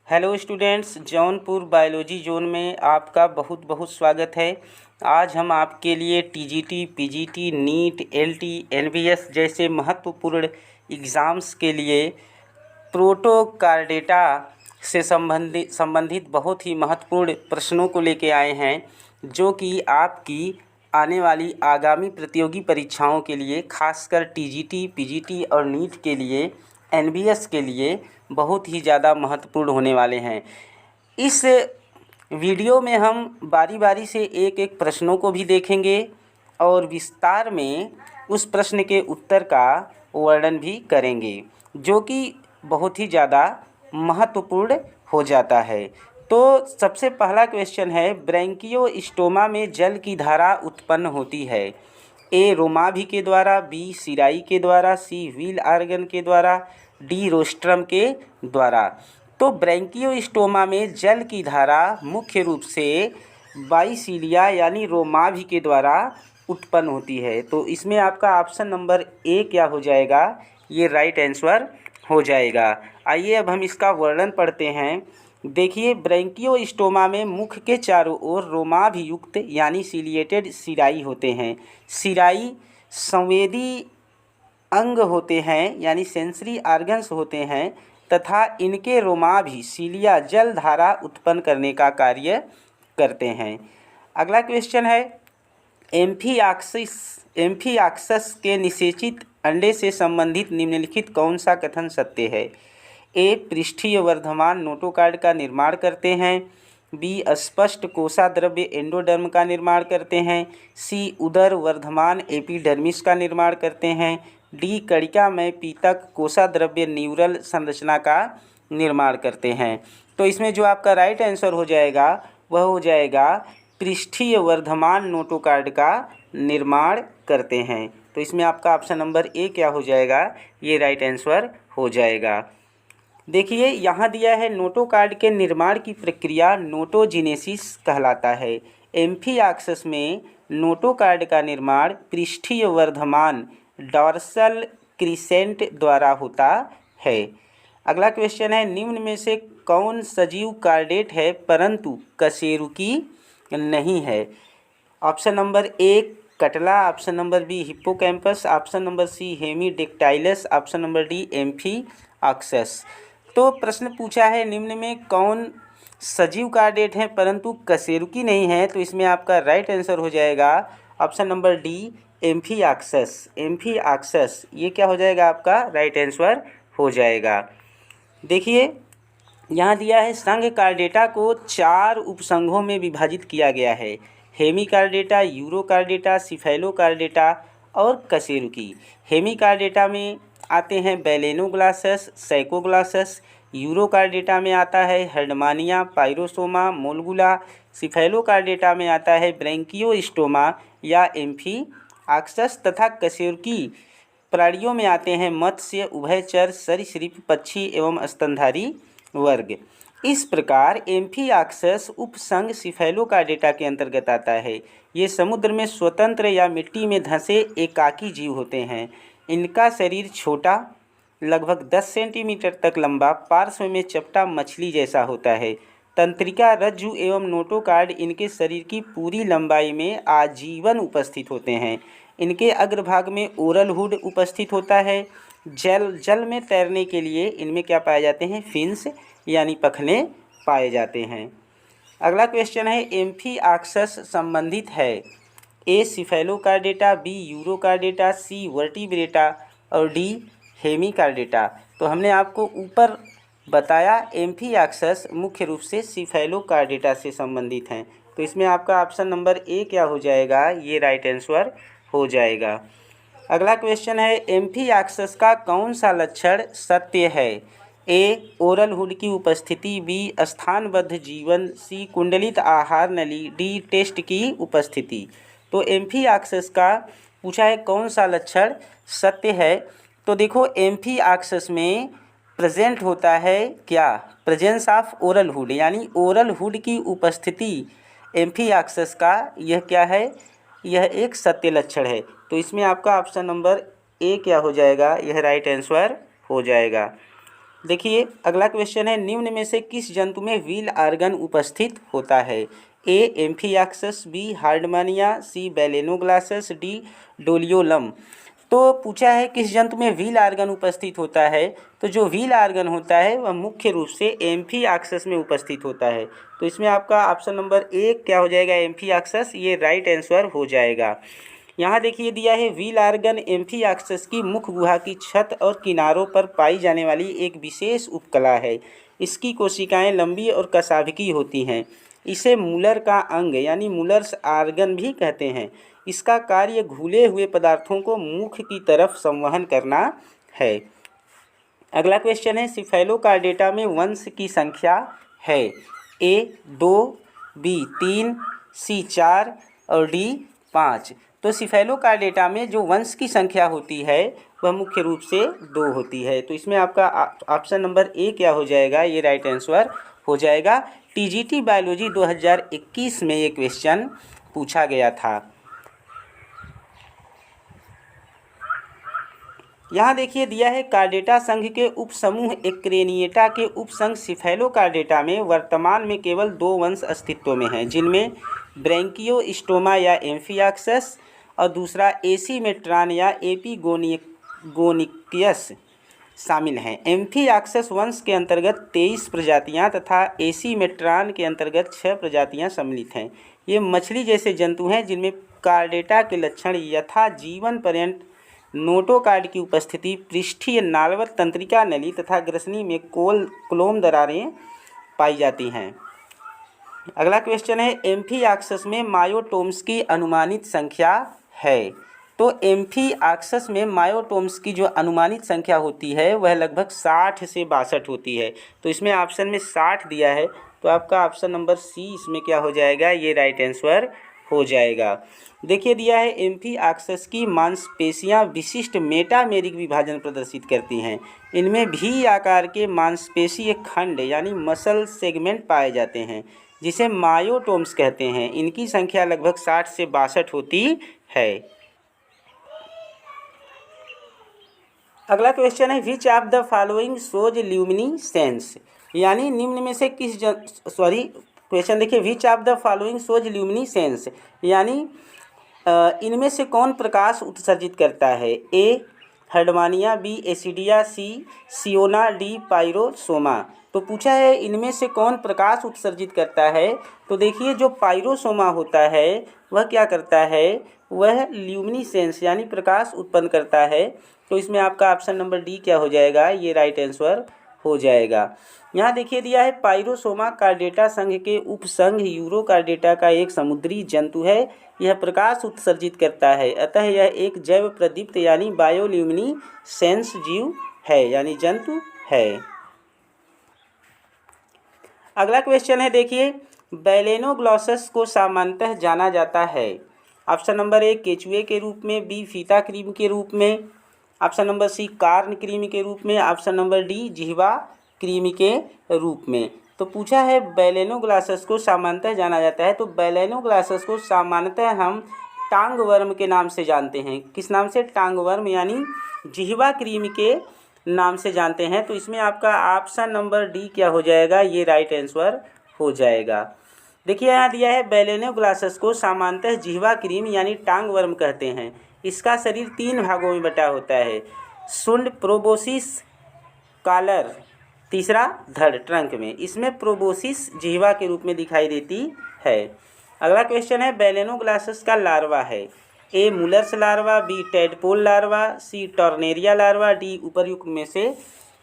Hello students, Jaunpur biology zone में आपका बहुत बहुत स्वागत है। आज हम आपके लिए TGT, PGT, NEET, LT, NBS जैसे महत्वपूर्ण एग्ज़ाम्स के लिए प्रोटोकार्डेटा से संबंधित बहुत ही महत्वपूर्ण प्रश्नों को लेके आए हैं, जो कि आपकी आने वाली आगामी प्रतियोगी परीक्षाओं के लिए, खासकर टीजीटी, पीजीटी और नीट के लिए, एनबीएस के लिए बहुत ही ज़्यादा महत्वपूर्ण होने वाले हैं। इस वीडियो में हम बारी बारी से एक एक प्रश्नों को भी देखेंगे और विस्तार में उस प्रश्न के उत्तर का वर्णन भी करेंगे, जो कि बहुत ही ज़्यादा महत्वपूर्ण हो जाता है। तो सबसे पहला क्वेश्चन है, ब्रैंकियोस्टोमा में जल की धारा उत्पन्न होती है। ए रोमाभि के द्वारा, बी सिराई के द्वारा, सी व्हील आर्गन के द्वारा, डी रोस्ट्रम के द्वारा। तो ब्रैंकियोस्टोमा में जल की धारा मुख्य रूप से बाइसिलिया यानी रोमाभि के द्वारा उत्पन्न होती है। तो इसमें आपका ऑप्शन नंबर ए क्या हो जाएगा? ये राइट आंसर हो जाएगा। आइए अब हम इसका वर्णन पढ़ते हैं। देखिए, ब्रैंकियोस्टोमा में मुख के चारों ओर रोमाभियुक्त यानी सिलिएटेड सिराई होते हैं। सिराई संवेदी अंग होते हैं यानी सेंसरी आर्गन्स होते हैं तथा इनके रोमाभि सीलिया जल धारा उत्पन्न करने का कार्य करते हैं। अगला क्वेश्चन है, एम्फियाक्सस के निषेचित अंडे से संबंधित निम्नलिखित कौन सा कथन सत्य है? ए पृष्ठीय वर्धमान नोटोकार्ड का निर्माण करते हैं, बी अस्पष्ट कोशाद्रव्य एंडोडर्म का निर्माण करते हैं, सी उदर वर्धमान एपिडर्मिस का निर्माण करते हैं, डी कणिका में पीतक कोशाद्रव्य न्यूरल संरचना का निर्माण करते हैं। तो इसमें जो आपका राइट आंसर हो जाएगा वह हो जाएगा पृष्ठीय वर्धमान नोटोकार्ड का निर्माण करते हैं। तो इसमें आपका ऑप्शन नंबर ए क्या हो जाएगा? ये राइट आंसर हो जाएगा। देखिए, यहाँ दिया है नोटोकार्ड के निर्माण की प्रक्रिया नोटोजिनेसिस कहलाता है। एम्फियाक्सस में नोटोकार्ड का निर्माण पृष्ठीय वर्धमान डॉर्सल क्रिसेंट द्वारा होता है। अगला क्वेश्चन है, निम्न में से कौन सजीव कार्डेट है परंतु कशेरुकी नहीं है? ऑप्शन नंबर ए कटला, option number B hippocampus, option number C Hemidactylus, option number D Amphioxus. तो प्रश्न पूछा है, निम्न में कौन सजीव कार्डेट है परंतु कशेरुकी नहीं है? तो इसमें आपका राइट आंसर हो जाएगा ऑप्शन नंबर डी एम्फियाक्सस। एम्फियाक्सस ये क्या हो जाएगा? आपका राइट आंसर हो जाएगा। देखिए, यहाँ दिया है संघ कार्डेटा को 4 उपसंघों में विभाजित किया गया है। हेमिकार्डेटा, यूरोकार्डेटा, सिफेलोकार्डेटा और कशेरुकी। हेमिकार्डेटा में आते हैं बेलेनोग्लासस, सैकोग्लासस। यूरोकार्डेटा में आता है हर्डमानिया, पाइरोसोमा, मोलगुला। सिफेलोकार्डेटा में आता है ब्रैंकियोस्टोमा या एम्फियाक्सस तथा कशेरुकी प्राणियों में आते हैं मत्स्य, उभयचर, सरीसृप, पक्षी एवं स्तनधारी वर्ग। इस प्रकार एम्फियाक्सस उपसंघ सिफेलोकार्डेटा के अंतर्गत आता है। ये समुद्र में स्वतंत्र या मिट्टी में धंसे एकाकी जीव होते हैं। इनका शरीर छोटा, लगभग 10 सेंटीमीटर तक लंबा, पार्श्व में चपटा मछली जैसा होता है। तंत्रिका, रज्जु एवं नोटोकार्ड इनके शरीर की पूरी लंबाई में आजीवन उपस्थित होते हैं। इनके अग्रभाग में ओरल हुड उपस्थित होता है। जल में तैरने के लिए इनमें क्या पाए जाते हैं? फिन्स यानी पखने पाए जाते हैं। अगला क्वेश्चन है, एम्फियाक्सस संबंधित है ए सिफेलोकार्डेटा, बी यूरोकार्डेटा, सी वर्टिब्रेटा और डी हेमिकार्डेटा। तो हमने आपको ऊपर बताया एम्फियाक्सस मुख्य रूप से सिफेलोकार्डेटा से संबंधित हैं। तो इसमें आपका ऑप्शन नंबर ए क्या हो जाएगा? ये राइट आंसर हो जाएगा। अगला क्वेश्चन है, एम्फियाक्सस का कौन सा लक्षण सत्य है? ए ओरल हुड की उपस्थिति, बी स्थानबद्ध जीवन, सी कुंडलित आहार नली, डी टेस्ट की उपस्थिति। तो एम्फियाक्सस का पूछा है कौन सा लक्षण सत्य है। तो देखो, एम्फियाक्सस में प्रेजेंट होता है क्या? प्रेजेंस ऑफ ओरल हुड यानी ओरल हुड की उपस्थिति एम्फियाक्सस का यह क्या है? यह एक सत्य लक्षण है। तो इसमें आपका ऑप्शन नंबर ए क्या हो जाएगा? यह राइट आंसर हो जाएगा। देखिए अगला क्वेश्चन है, निम्न में से किस जंतु में व्हील ऑर्गन उपस्थित होता है? ए एम्फियाक्सस, बी हार्डमानिया, सी बेलेनोग्लासस, डी डोलियोलम। तो पूछा है किस जंतु में व्हील ऑर्गन उपस्थित होता है, तो जो व्हील ऑर्गन होता है वह मुख्य रूप से एम्फियाक्सस में उपस्थित होता है। तो इसमें आपका ऑप्शन नंबर ए क्या हो जाएगा? एम्फियाक्सस, ये राइट आंसर हो जाएगा। यहाँ देखिए दिया है, व्हील ऑर्गन एम्फियाक्सस की मुख्य गुहा की छत और किनारों पर पाई जाने वाली एक विशेष उपकला है। इसकी कोशिकाएं लंबी और कशाभिकी होती हैं। इसे मूलर का अंग यानी मूलर्स ऑर्गन भी कहते हैं। इसका कार्य घुले हुए पदार्थों को मुख की तरफ संवहन करना है। अगला क्वेश्चन है, सिफेलोकार्डेटा में वंश की संख्या है? ए 2, बी 3, सी 4 और डी 5। तो सिफेलोकार्डेटा में जो वंश की संख्या होती है वह मुख्य रूप से 2 होती है। तो इसमें आपका ऑप्शन नंबर ए क्या हो जाएगा? ये राइट आंसर हो जाएगा। टीजीटी बायोलॉजी 2021 में ये क्वेश्चन पूछा गया था। यहाँ देखिए दिया है, कार्डेटा संघ के उपसमूह एक्रेनिएटा के उपसंघ सिफेलोकार्डेटा में वर्तमान में केवल 2 वंश अस्तित्व में हैं, जिनमें ब्रैंकियोस्टोमा या एम्फियाक्सस और दूसरा एसीमेट्रान या एपिगोनियस शामिल हैं। एम्फियाक्सस वंश के अंतर्गत 23 प्रजातियां तथा एसीमेट्रान के अंतर्गत 6 प्रजातियां सम्मिलित हैं। ये मछली जैसे जंतु हैं जिनमें कार्डेटा के लक्षण यथा जीवन पर्यंत नोटोकार्ड की उपस्थिति, पृष्ठीय नालवत तंत्रिका नली तथा ग्रसनी में क्लोम दरारें पाई जाती हैं। अगला क्वेश्चन है, एम्फियाक्सस में मायोटोम्स की अनुमानित संख्या है? तो एम्फियाक्सस में मायोटोम्स की जो अनुमानित संख्या होती है वह लगभग 60 से 62 होती है। तो इसमें ऑप्शन में 60 दिया है, तो आपका ऑप्शन नंबर सी इसमें क्या हो जाएगा? ये राइट आंसर हो जाएगा। देखिए दिया है, एम्फियाक्सस की मांसपेशियां विशिष्ट मेटामेरिक विभाजन प्रदर्शित करती हैं। इनमें भी आकार के मांसपेशीय खंड यानी मसल सेगमेंट पाए जाते हैं, जिसे मायोटोम्स कहते हैं। इनकी संख्या लगभग 60 से 62 होती है। अगला क्वेश्चन है, which of the following shows luminescence, यानी निम्न में से किस क्वेश्चन देखिए, which of the following shows luminescence, यानी इनमें से कौन प्रकाश उत्सर्जित करता है? ए हर्डमानिया, बी एसिडिया, सी सियोना, डी पाइरोसोमा। तो पूछा है इनमें से कौन प्रकाश उत्सर्जित करता है। तो देखिए जो पाइरोसोमा होता है वह क्या करता है? वह ल्यूमिनिसेंस यानी प्रकाश उत्पन्न करता है। तो इसमें आपका ऑप्शन नंबर डी क्या हो जाएगा? ये राइट आंसर हो जाएगा। यहाँ देखिए दिया है, पाइरोसोमा कार्डेटा संघ के उपसंघ यूरोकार्डेटा का एक समुद्री जंतु है। यह प्रकाश उत्सर्जित करता है, अतः यह एक जैव प्रदीप्त यानी बायोल्यूमिनिसेंस जीव है यानी जंतु है। अगला क्वेश्चन है देखिए, बेलेनोग्लॉसस को सामान्यतः जाना जाता है? ऑप्शन नंबर ए केचुए के रूप में, बी फीता क्रीम के रूप में, ऑप्शन नंबर सी कार्न क्रीमी के रूप में, ऑप्शन नंबर डी जिह्वा क्रीमी के रूप में। तो पूछा है बेलेनोग्लॉसस को सामान्यतः जाना जाता है। तो बेलेनोग्लॉसस को सामान्यतः हम टांग वर्म के नाम से जानते हैं। किस नाम से? टांग वर्म यानी जिह्वा क्रीमी के नाम से जानते हैं। तो इसमें आपका ऑप्शन नंबर डी क्या हो जाएगा? ये राइट आंसर हो जाएगा। देखिए यहाँ दिया है, बेलेनोग्लॉसस को सामान्यतः जिह्वा क्रीम यानी टांग वर्म कहते हैं। इसका शरीर 3 भागों में बटा होता है, सुंड, प्रोबोसिस, कॉलर, तीसरा धड़ ट्रंक में। इसमें प्रोबोसिस जिह्वा के रूप में दिखाई देती है। अगला क्वेश्चन है, बेलेनोग्लॉसस का लार्वा है? A Muller's larva, B tadpole larva, C tornaria larva, D उपर्युक्त में से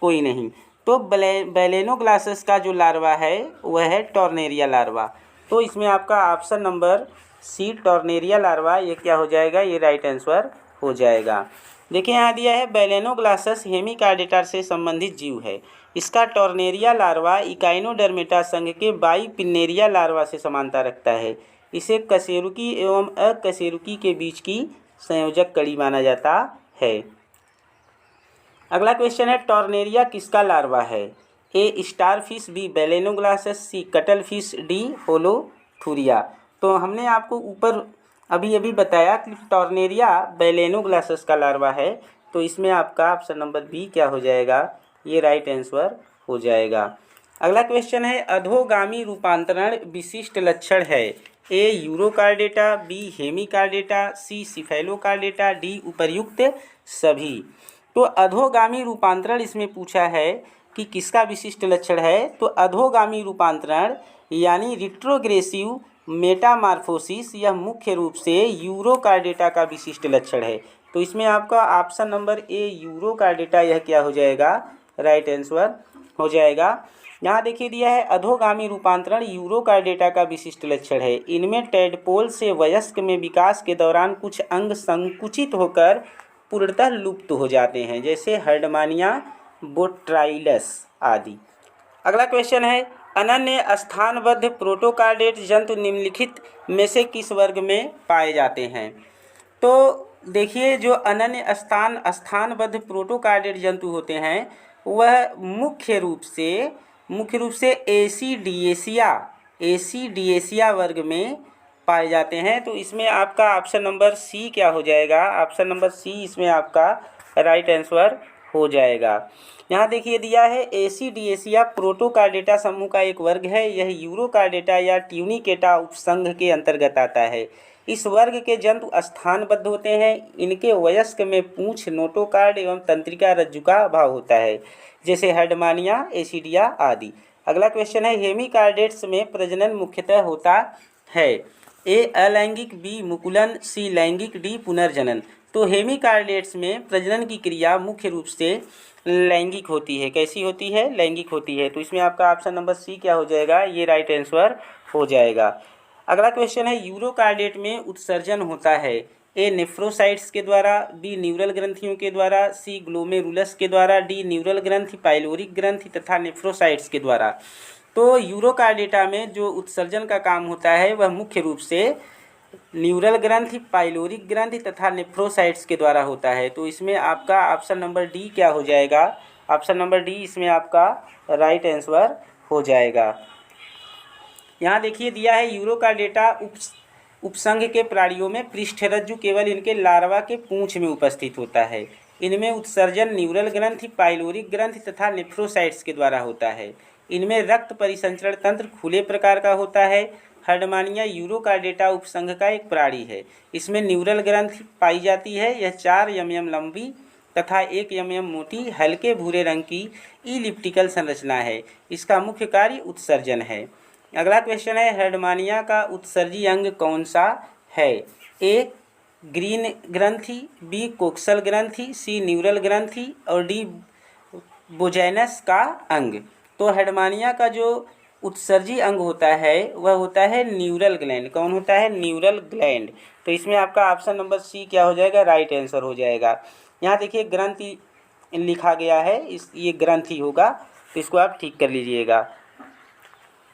कोई नहीं। तो बेलेनोग्लॉसस का जो लार्वा है वह है टॉर्नेरिया लार्वा। तो इसमें आपका option number C tornaria larva ये क्या हो जाएगा? ये राइट आंसर हो जाएगा। देखिए यहाँ दिया है, बेलेनोग्लॉसस हेमिकार्डेटा से संबंधित जीव है। इसका टॉर्नेरिया लार्वा इकाइनोडर्मेटा संघ के बाइपिन्नेरिया लार्वा से समानता रखता है। इसे कशेरुकी एवं अकशेरुकी के बीच की संयोजक कड़ी माना जाता है। अगला क्वेश्चन है, टॉर्नेरिया किसका लार्वा है? ए स्टारफिश, बी बेलेनोग्लॉसस, सी कटलफिश, डी होलोथुरिया। तो हमने आपको ऊपर अभी बताया कि टॉर्नेरिया बेलेनोग्लॉसस का लार्वा है। तो इसमें आपका ऑप्शन नंबर बी क्या हो जाएगा? ये राइट आंसर हो जाएगा। अगला क्वेश्चन है अधोगामी रूपांतरण विशिष्ट लक्षण है। ए यूरोकार्डेटा, बी हेमिकार्डेटा, सी सिफेलोकार्डेटा, डी उपर्युक्त सभी। तो अधोगामी रूपांतरण इसमें पूछा है कि किसका विशिष्ट लक्षण है। तो अधोगामी रूपांतरण यानी रिट्रोग्रेसिव मेटामार्फोसिस यह मुख्य रूप से यूरोकार्डेटा का विशिष्ट लक्षण है। तो इसमें आपका ऑप्शन नंबर ए यूरोकार्डेटा यह क्या हो जाएगा, राइट आंसर हो जाएगा। यहाँ देखिए दिया है अधोगामी रूपांतरण यूरोकार्डेटा का विशिष्ट लक्षण है। इनमें टेडपोल से वयस्क में विकास के दौरान कुछ अंग संकुचित होकर पूर्णतः लुप्त हो जाते हैं, जैसे हर्डमानिया, बोट्राइलस आदि। अगला क्वेश्चन है अनन्य स्थानबद्ध प्रोटोकार्डेट जंतु निम्नलिखित में से किस वर्ग में पाए जाते हैं। तो देखिए जो अनन्य स्थानबद्ध प्रोटोकार्डेट जंतु होते हैं वह मुख्य रूप से एसीडिएसिया वर्ग में पाए जाते हैं। तो इसमें आपका ऑप्शन नंबर सी क्या हो जाएगा, ऑप्शन नंबर सी इसमें आपका राइट आंसर हो जाएगा। यहाँ देखिए दिया है एसीडिएसिया प्रोटोकार्डेटा समूह का एक वर्ग है। यह यूरोकार्डेटा या ट्यूनिकेटा उपसंघ के अंतर्गत आता है। इस वर्ग के जंतु स्थानबद्ध होते हैं। इनके वयस्क में पूंछ, नोटोकार्ड एवं तंत्रिका रज्जु का अभाव होता है, जैसे हर्डमानिया, एसिडिया आदि। अगला क्वेश्चन है हेमिकार्डेट्स में प्रजनन मुख्यतः होता है। ए अलैंगिक, बी मुकुलन, सी लैंगिक, डी पुनर्जनन। तो हेमिकार्डेट्स में प्रजनन की क्रिया मुख्य रूप से लैंगिक होती है। कैसी होती है, लैंगिक होती है। तो इसमें आपका ऑप्शन नंबर सी क्या हो जाएगा, ये राइट आंसर हो जाएगा। अगला क्वेश्चन है यूरोकार्डेट में उत्सर्जन होता है। ए नेफ्रोसाइट्स के द्वारा, बी न्यूरल ग्रंथियों के द्वारा, सी ग्लोमेरुलस के द्वारा, डी न्यूरल ग्रंथि, पाइलोरिक ग्रंथि तथा नेफ्रोसाइट्स के द्वारा। तो यूरोकार्डेटा में जो उत्सर्जन का काम होता है वह मुख्य रूप से न्यूरल ग्रंथि, पाइलोरिक ग्रंथि तथा नेफ्रोसाइट्स के द्वारा होता है। तो इसमें आपका ऑप्शन नंबर डी क्या हो जाएगा, ऑप्शन नंबर डी इसमें आपका राइट आंसर हो जाएगा। यहाँ देखिए दिया है यूरोकार्डेटा उपसंघ के प्राणियों में पृष्ठरज्जु केवल इनके लार्वा के पूंछ में उपस्थित होता है। इनमें उत्सर्जन न्यूरल ग्रंथि, पाइलोरिक ग्रंथि तथा नेफ्रोसाइट्स के द्वारा होता है। इनमें रक्त परिसंचरण तंत्र खुले प्रकार का होता है। हर्डमानिया यूरोकार्डेटा उपसंघ का एक प्राणी है। इसमें न्यूरल ग्रंथि पाई जाती है। यह 4 mm लंबी तथा 1 mm मोटी हल्के भूरे रंग की इलिप्टिकल संरचना है। इसका मुख्य कार्य उत्सर्जन है। अगला क्वेश्चन है हर्डमानिया का उत्सर्जी अंग कौन सा है। ए ग्रीन ग्रंथि, बी कोक्सल ग्रंथि, सी न्यूरल ग्रंथि और डी बोजैनस का अंग। तो हर्डमानिया का जो उत्सर्जी अंग होता है वह होता है न्यूरल ग्लैंड। कौन होता है, न्यूरल ग्लैंड। तो इसमें आपका ऑप्शन नंबर सी क्या हो जाएगा, राइट आंसर हो जाएगा। यहाँ देखिए ग्रंथि लिखा गया है, ये ग्रंथि होगा, तो इसको आप ठीक कर लीजिएगा।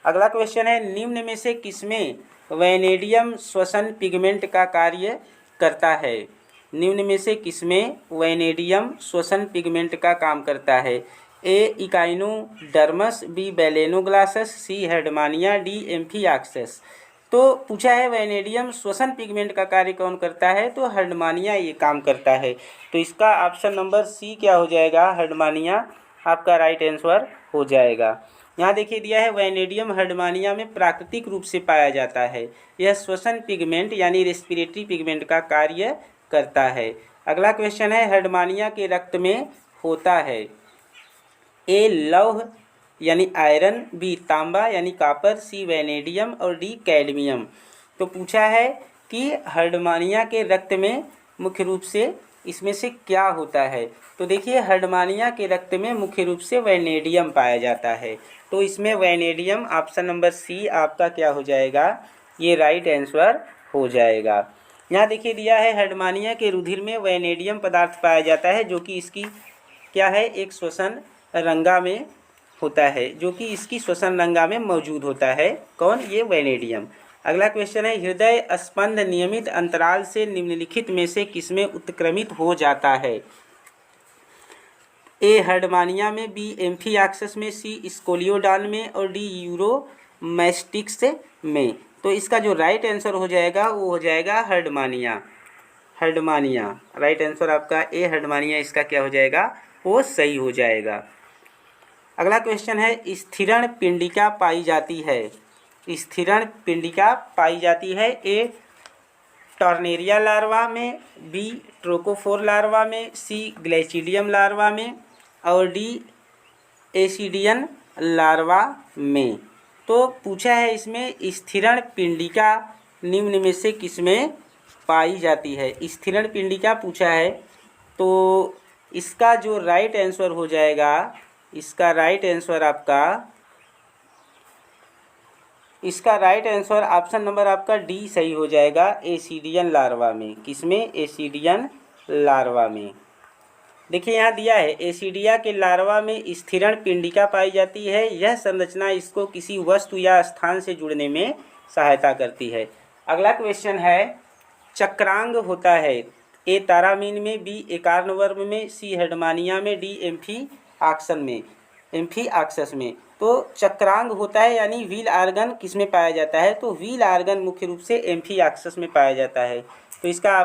अगला क्वेश्चन है निम्न में से किसमें वैनेडियम श्वसन पिगमेंट का कार्य करता है। निम्न में से किसमें वैनेडियम श्वसन पिगमेंट का काम करता है। ए इकाइनोडर्मस, बी बैलेनोग्लासस, सी हर्डमानिया, डी एम्फियाक्सस। तो पूछा है वैनेडियम श्वसन पिगमेंट का कार्य कौन करता है, तो हर्डमानिया ये काम करता है। तो इसका ऑप्शन नंबर सी क्या हो जाएगा, हर्डमानिया आपका राइट आंसर हो जाएगा। यहाँ देखिए दिया है वैनेडियम हर्डमानिया में प्राकृतिक रूप से पाया जाता है। यह श्वसन पिगमेंट यानी रेस्पिरेटरी पिगमेंट का कार्य करता है। अगला क्वेश्चन है हर्डमानिया के रक्त में होता है। ए लौह यानी आयरन, बी तांबा यानी कॉपर, सी वैनेडियम और डी कैडमियम। तो पूछा है कि हर्डमानिया के रक्त में मुख्य रूप से इसमें से क्या होता है। तो देखिए हर्डमानिया के रक्त में मुख्य रूप से वैनेडियम पाया जाता है। तो इसमें वैनेडियम ऑप्शन नंबर सी आपका क्या हो जाएगा, ये राइट आंसर हो जाएगा। यहाँ देखिए दिया है हर्डमानिया के रुधिर में वैनेडियम पदार्थ पाया जाता है, जो कि इसकी क्या है, एक श्वसन रंगा में होता है, जो कि इसकी श्वसन रंगा में मौजूद होता है। कौन, ये वैनेडियम। अगला क्वेश्चन है हृदय स्पंद नियमित अंतराल से निम्नलिखित में से किसमें उत्क्रमित हो जाता है। ए हर्डमानिया में, बी एम्फियाक्सस में, सी स्कोलियोडान में और डी यूरोमैस्टिक्स में। तो इसका जो राइट आंसर हो जाएगा वो हो जाएगा हर्डमानिया। हर्डमानिया राइट आंसर आपका ए हर्डमानिया इसका क्या हो जाएगा, वो सही हो जाएगा। अगला क्वेश्चन है, स्थिरण पिंडिका पाई जाती है। स्थिरण पिंडिका पाई जाती है ए टॉर्नेरिया लार्वा में, बी ट्रोकोफोर लार्वा में, सी ग्लेचिडियम लार्वा में और डी एसिडियन लार्वा में। तो पूछा है इसमें स्थिरण पिंडिका निम्न में से किसमें पाई जाती है। स्थिरण पिंडिका पूछा है, तो इसका जो राइट आंसर हो जाएगा, इसका राइट आंसर ऑप्शन नंबर आपका डी सही हो जाएगा, एसिडियन लार्वा में। किसमें? एसिडियन लार्वा में। देखिए यहाँ दिया है, एसिडिया के लार्वा में स्थिरण पिंडिका पाई जाती है। यह संरचना इसको किसी वस्तु या स्थान से जुड़ने में सहायता करती है। अगला क्वेश्चन है, चक्रांग होता है ए तारामीन में, बी एकार्नवर्म में, सी हेडमानिया में, डी एम्फीआक्सस में। तो चक्रांग होता है यानी व्हील आर्गन किसमें पाया जाता है? तो व्हील आर्गन मुख्य रूप से एम्फीआक्सस में पाया जाता है। तो इसका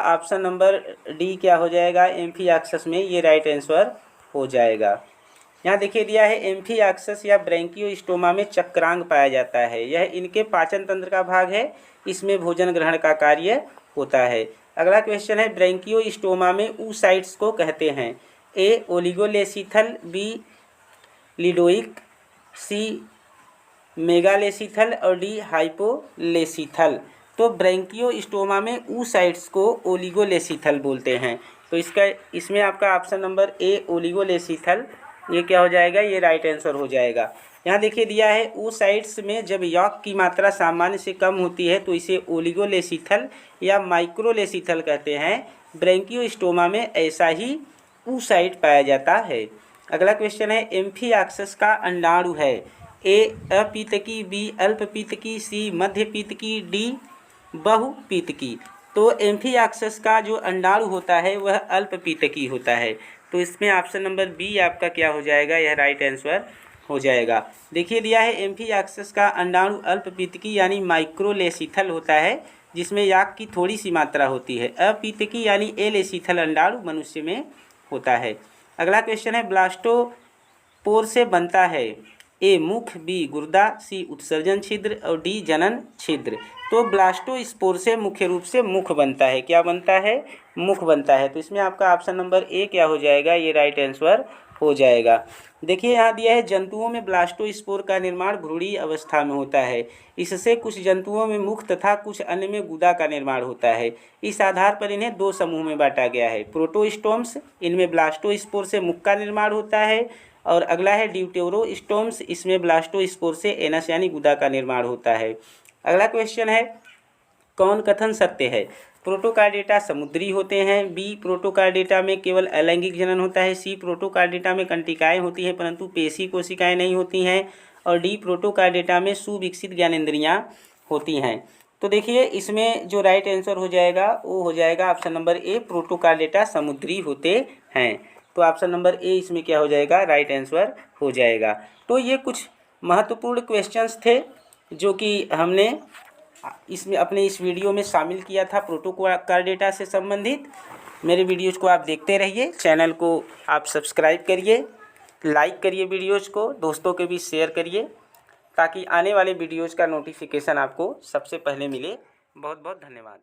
ऑप्शन नंबर डी क्या हो जाएगा? एम्फीआक्सस में, ये राइट आंसर हो जाएगा। यहाँ देखिए दिया है, एम्फीआक्सस या ब्रैंकियोस्टोमा में चक्रांग पाया जाता है। यह इनके पाचन तंत्र का भाग है, इसमें भोजन ग्रहण का कार्य होता है। अगला क्वेश्चन है, ब्रैंकियोस्टोमा में oocytes को कहते हैं ए ओलिगोलेसिथल, बी लिडोइक, सी मेगालेसिथल और डी हाइपोलेसिथल। तो ब्रैंकियोस्टोमा में oocytes को ओलिगोलेसिथल बोलते हैं। तो इसमें आपका ऑप्शन नंबर ए ओलिगोलेसिथल, ये क्या हो जाएगा? ये राइट आंसर हो जाएगा। यहाँ देखिए दिया है, oocytes में जब यॉक की मात्रा सामान्य से कम होती है तो इसे ओलिगोलेसिथल या माइक्रोलेसिथल कहते हैं। ब्रैंकियोस्टोमा में ऐसा ही oocyte पाया जाता है। अगला क्वेश्चन है, एम्फीआक्सस का अंडाणु है ए अपीतकी, बी अल्पपीतकी, सी मध्यपीतकी, डी बहुपीतकी। तो एम्फीआक्सस का जो अंडाणु होता है वह अल्पपीतकी होता है। तो इसमें ऑप्शन नंबर बी आपका क्या हो जाएगा? यह राइट आंसर हो जाएगा। देखिए दिया है, एम्फीआक्सस का अंडाणु अल्पपीतकी यानी माइक्रोलेसिथल होता है, जिसमें याक की थोड़ी सी मात्रा होती है। अपीतकी यानी एलेसिथल अंडाणु मनुष्य में होता है। अगला क्वेश्चन है, ब्लास्टोपोर से बनता है ए मुख, बी गुर्दा, सी उत्सर्जन छिद्र और डी जनन छिद्र। तो ब्लास्टोस्पोर से मुख्य रूप से मुख बनता है। क्या बनता है? मुख बनता है। तो इसमें आपका ऑप्शन नंबर ए क्या हो जाएगा? ये राइट आंसर हो जाएगा। देखिए यहाँ दिया है, जंतुओं में ब्लास्टोस्पोर का निर्माण भ्रूणीय अवस्था में होता है। इससे कुछ जंतुओं में मुख तथा कुछ अन्य में गुदा का निर्माण होता है। इस आधार पर इन्हें दो समूह में बांटा गया है। प्रोटोस्टोम्स, इनमें ब्लास्टोस्पोर से मुख का निर्माण होता है, और अगला है ड्यूटेरोस्टोम्स, इसमें ब्लास्टोस्पोर से एनस यानी गुदा का निर्माण होता है। अगला क्वेश्चन है, कौन कथन सत्य है? प्रोटोकार्डेटा समुद्री होते हैं, बी प्रोटोकार्डेटा में केवल अलैंगिक जनन होता है, सी प्रोटोकार्डेटा में कंटिकाएँ होती हैं परंतु पेशी कोशिकाएँ नहीं होती हैं, और डी प्रोटोकार्डेटा में सुविकसित ज्ञानेंद्रियाँ होती हैं। तो देखिए इसमें जो राइट आंसर हो जाएगा वो हो जाएगा ऑप्शन नंबर ए, प्रोटोकार्डेटा समुद्री होते हैं। तो ऑप्शन नंबर ए इसमें क्या हो जाएगा? राइट आंसर हो जाएगा। तो ये कुछ महत्वपूर्ण क्वेश्चंस थे जो कि हमने इसमें अपने इस वीडियो में शामिल किया था प्रोटोकार्डेटा से संबंधित। मेरे वीडियोज़ को आप देखते रहिए, चैनल को आप सब्सक्राइब करिए, लाइक करिए, वीडियोज़ को दोस्तों के बीच शेयर करिए ताकि आने वाले वीडियोज़ का नोटिफिकेशन आपको सबसे पहले मिले। बहुत बहुत धन्यवाद।